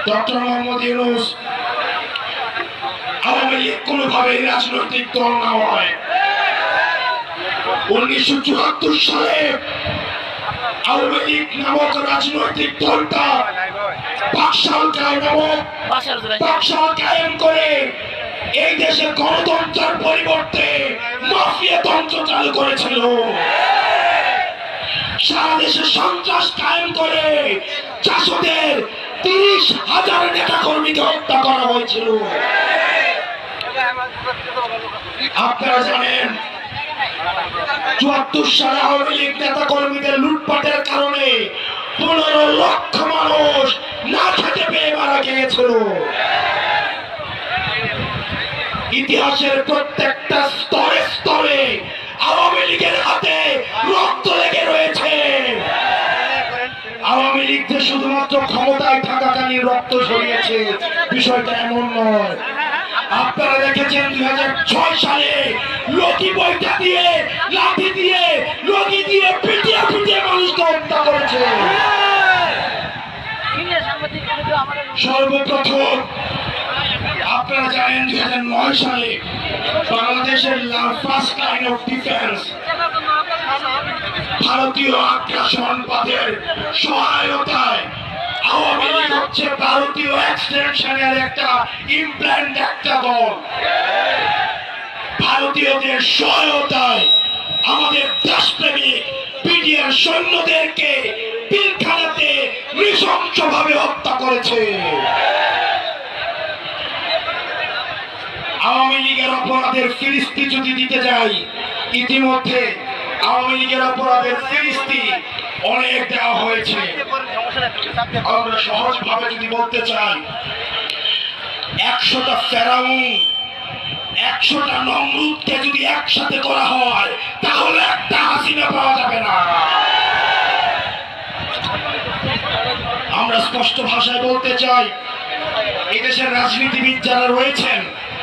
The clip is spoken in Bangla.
ডক্টর মোহাম্মদ ইউনূস আওয়ামী লীগ কোনোভাবে রাজনৈতিক দল না হয়। 1974 সালে আওয়ামী লীগ নামক রাজনৈতিক দলটা বাকশাল কায়েম করে এই দেশে গণতন্ত্রের পরিবর্তে মাফিয়াতন্ত্র চালু করেছিল। সারা দেশে সন্ত্রাস কায়েম করে জাসদের 30,000 নেতা কর্মীকে হত্যা করা হয়েছিল। আপনারা জানেন 74 সালে আওয়ামী লীগ নেতা কর্মীদের লুটপাটের কারণে 15 লক্ষ মানুষ না খেতে পেয়ে মারা গিয়েছিল। ইতিহাসের প্রত্যেকটা স্তরে স্তরে আওয়ামী লীগের হাতে রক্ত লেগে রয়েছে। আওয়ামী লীগ যে শুধুমাত্র ক্ষমতায় থাকাকালীন রক্ত ঝরিয়েছে বিষয়টা এমন নয়। আপনারা দেখেছেন 2006 সালে লগি বইটা দিয়ে লাঠি দিয়ে লগি দিয়ে পিটিয়ে পিটিয়ে মানুষকে হত্যা করেছে। সর্বপ্রথম আপনারা জানেন 2009 সালে বাংলাদেশের ফার্স্ট লাইন অফ ডিফেন্স ভারতীয় আগ্রাসনবাদের সহায়তায় আওয়ামী লীগ হচ্ছে ভারতীয় এক্সটেনশনের একটা ইমপ্ল্যান্ট একটা দল। ভারতীয়দের সহায়তায় আমাদের দেশপ্রেমিক বিডিআর সৈন্যদেরকে পিলখানাতে নৃশংসভাবে হত্যা করেছে। আওয়ামী লীগের অপরাধের ফিরিস্তি যদি দিতে যাই, ইতিমধ্যে আওয়ামী লীগের অপরাধের ফিরিস্তি অনেক দেওয়া হয়েছে। আমরা সহজভাবে যদি বলতে চাই, 100টা ফেরাউন 100টা নমরুদকে যদি একসাথে করা হয় তাহলে একটা হাসিনা পাওয়া যাবে না। আমরা স্পষ্ট ভাষায় বলতে চাই, এদেশের রাজনীতিবিদ যারা রয়েছেন